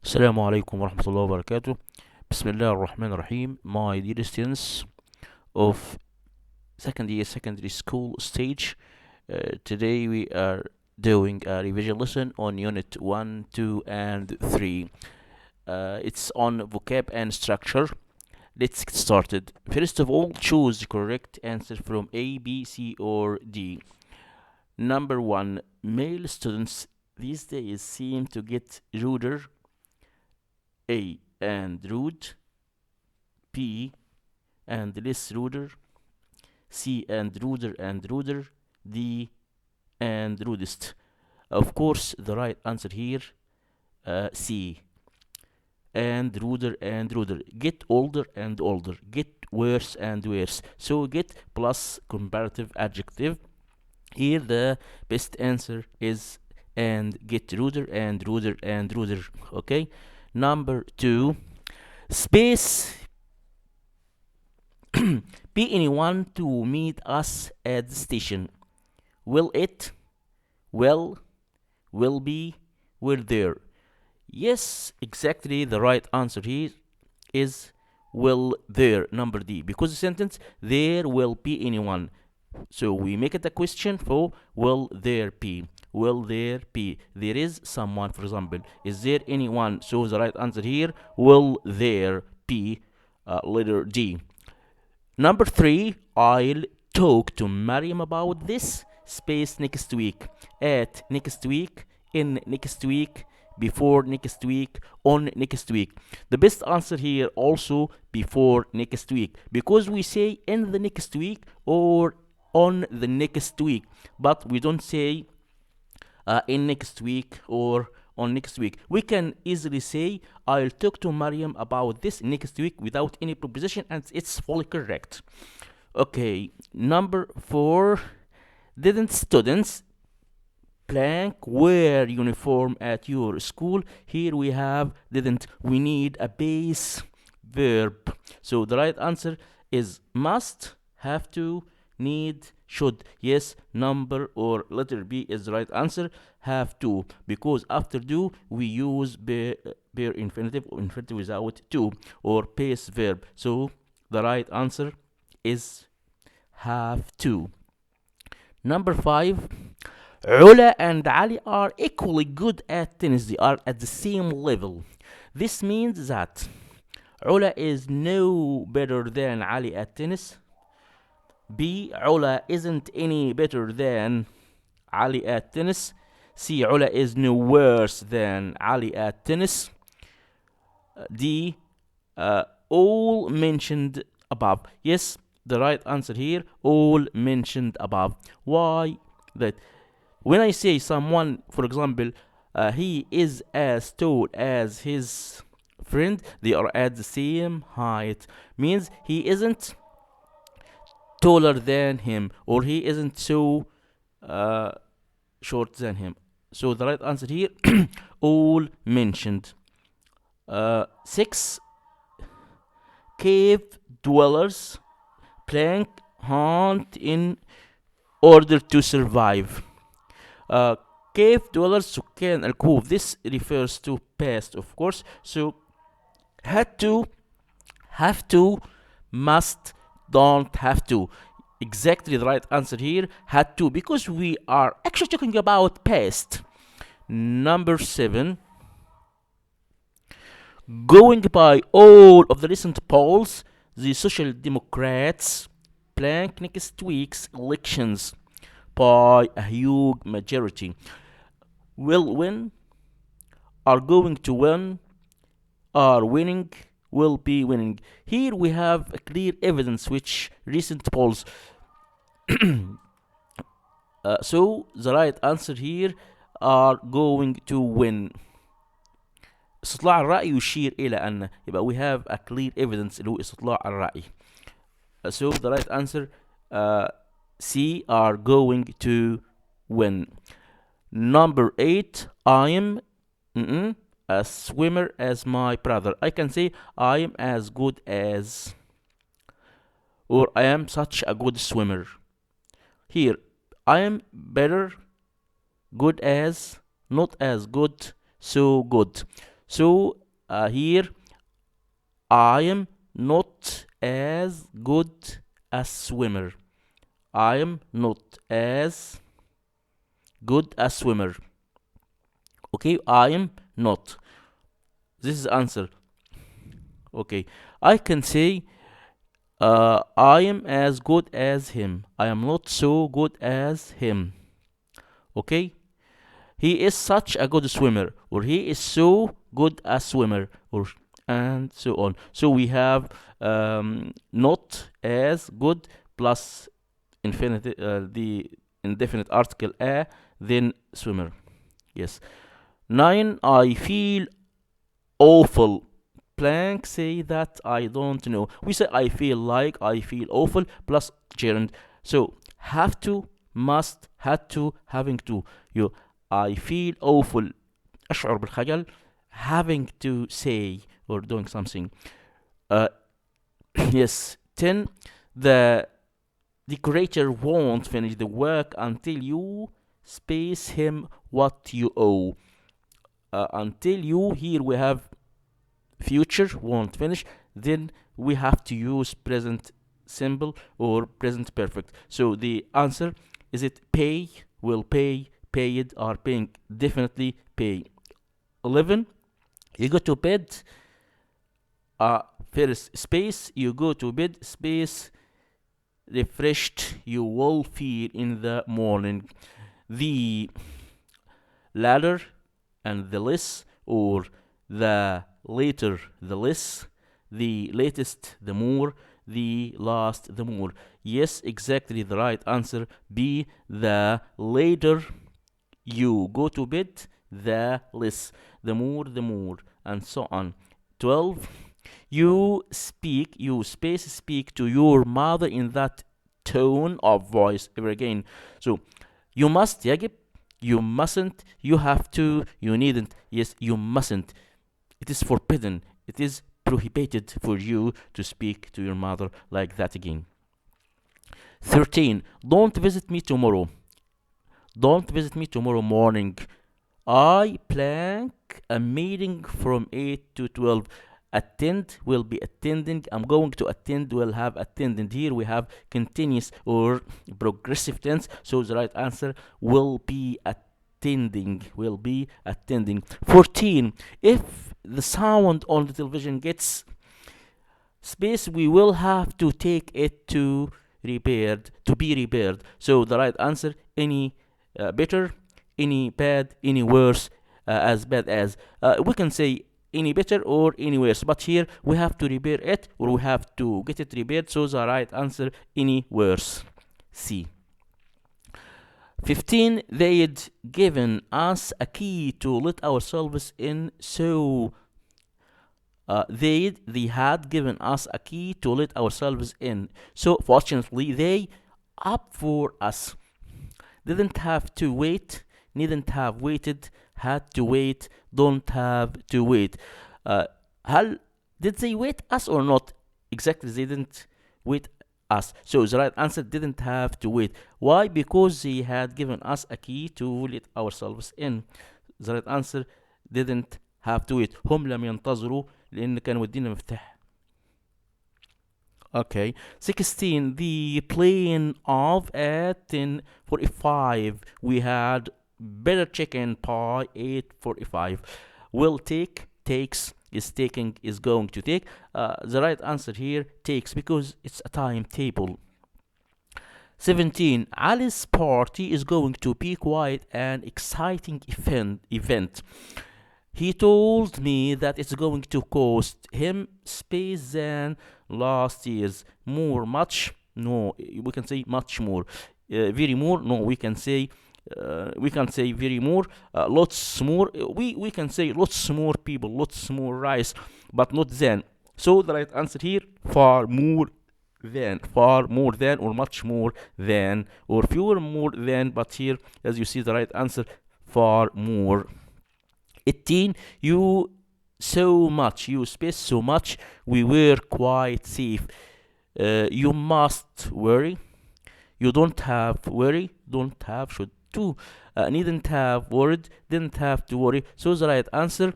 السلام عليكم ورحمة الله وبركاته. بسم الله الرحمن الرحيم. My dear students of second year secondary school stage, today we are doing a revision lesson on unit 1, 2, and 3. It's on vocab and structure. Let's get started. First of all, choose the correct answer from A, B, C, or D. Number 1. Male students these days seem to get ruder. A and rude, B and less ruder, C and ruder, D and rudest. Of course, the right answer here, C. And ruder, get older and older, get worse and worse. So get plus comparative adjective. Here the best answer is and get ruder and ruder. Okay. Number 2, space be anyone to meet us at the station. Will it? Will be? Will there? Yes, exactly. The right answer here is will there, number D, because the sentence there will be anyone. So we make it a question for will there be? Will there be? There is someone, for example. Is there anyone? So the right answer here, will there be? Letter D. Number 3, I'll talk to Mariam about this space next week. At next week, in next week, before next week, on next week. The best answer here also before next week, because we say in the next week or on the next week, but we don't say in next week or on next week. We can easily say I'll talk to Mariam about this next week without any preposition, and it's fully correct. Okay, number 4, didn't students blank wear uniform at your school? Here we have didn't. We need a base verb. So the right answer is must, have to, need, should. Yes, number or letter B is the right answer. Have to, because after do we use bare infinitive or infinitive without to, or base verb. So the right answer is have to. Number 5, Ula and Ali are equally good at tennis. They are at the same level. This means that Ula is no better than Ali at tennis. B, Ula isn't any better than Ali at tennis. C, Ula is no worse than Ali at tennis. D, all mentioned above. Yes, the right answer here, all mentioned above. Why? That when I say someone, for example, he is as tall as his friend, they are at the same height, means he isn't taller than him, or he isn't so short than him. So the right answer here, all mentioned. 6, cave dwellers plank hunt in order to survive. Cave dwellers, سكان الكهوف. This refers to past, of course. So had to, have to, must, don't have to. Exactly the right answer here, had to, because we are actually talking about past. Number 7, going by all of the recent polls, the Social Democrats blank next week's elections by a huge majority. Will win, are going to win, are winning, will be winning. Here we have a clear evidence which recent polls. So the right answer here, are going to win. استطلاع الرأي يشير إلى أن، يبقى we have a clear evidence اللي هو استطلاع الرأي. So the right answer, C, are going to win. Number 8, I am a swimmer as my brother. I can say I am as good as, or I am such a good swimmer. Here, I am better, good as, not as good, so good. So here, I am not as good a swimmer. I am not as good a swimmer. Okay, I am not. This is answer. Okay, I can say I am as good as him. I am not so good as him. Okay, he is such a good swimmer, or he is so good a swimmer, or and so on. So we have not as good plus infinite the indefinite article a, then swimmer. Yes. 9. I feel awful. Blank say that I don't know. We say I feel like, I feel awful plus gerund. So have to, must, had to, having to. You I feel awful. أشعر بالخجل having to say or doing something. Uh, yes. 10. The decorator won't finish the work until you space him what you owe. Until you, here we have future won't finish, then we have to use present simple or present perfect. So the answer is it pay, will pay, paid, are paying, definitely pay. 11. You go to bed, first space, you go to bed, space, refreshed you will feel in the morning. The latter and the less, or the later the less, the latest the more, the last the more. Yes, exactly the right answer. B, the later you go to bed, the less, the more, and so on. 12. You space speak to your mother in that tone of voice. Ever again. So you must, يجب, you mustn't, you have to, you needn't. Yes, you mustn't. It is forbidden. It is prohibited for you to speak to your mother like that again. 13. Don't visit me tomorrow. Don't visit me tomorrow morning. I plan a meeting from 8 to 12. Attend will be attending. I'm going to attend will have attended. Here we have continuous or progressive tense. So the right answer will be attending. Will be attending. 14. If the sound on the television gets space, we will have to take it to repaired, to be repaired. So the right answer, any better, any bad, any worse, as bad as. We can say any better or any worse, but here we have to repair it or we have to get it repaired. So the right answer, any worse. C. 15. They'd given us a key to let ourselves in, so they had given us a key to let ourselves in. So fortunately, they up for us. Didn't have to wait, needn't have waited, had to wait, don't have to wait. هل did they wait us or not? Exactly, they didn't wait us. So the right answer, didn't have to wait. Why? Because they had given us a key to let ourselves in. The right answer, didn't have to wait. هم لم ينتظروا لأن كانوا مدينا مفتاح. Okay. 16. The plane of at 10:45. We had better chicken pie 8:45. Will take, takes, is taking, is going to take. The right answer here, takes, because it's a timetable. 17. Alice's party is going to be quite an exciting event. He told me that it's going to cost him space than last year's. More, much, no, we can say much more. Very more, no, we can say very more. Lots more, we can say lots more people, lots more rice, but not than. So the right answer here, far more than, or much more than, or fewer more than, but here, as you see, the right answer, far more. 18. You so much, you space so much, we were quite safe. You must worry, you don't have worry, don't have, should do. Needn't have worried, didn't have to worry. So the right answer,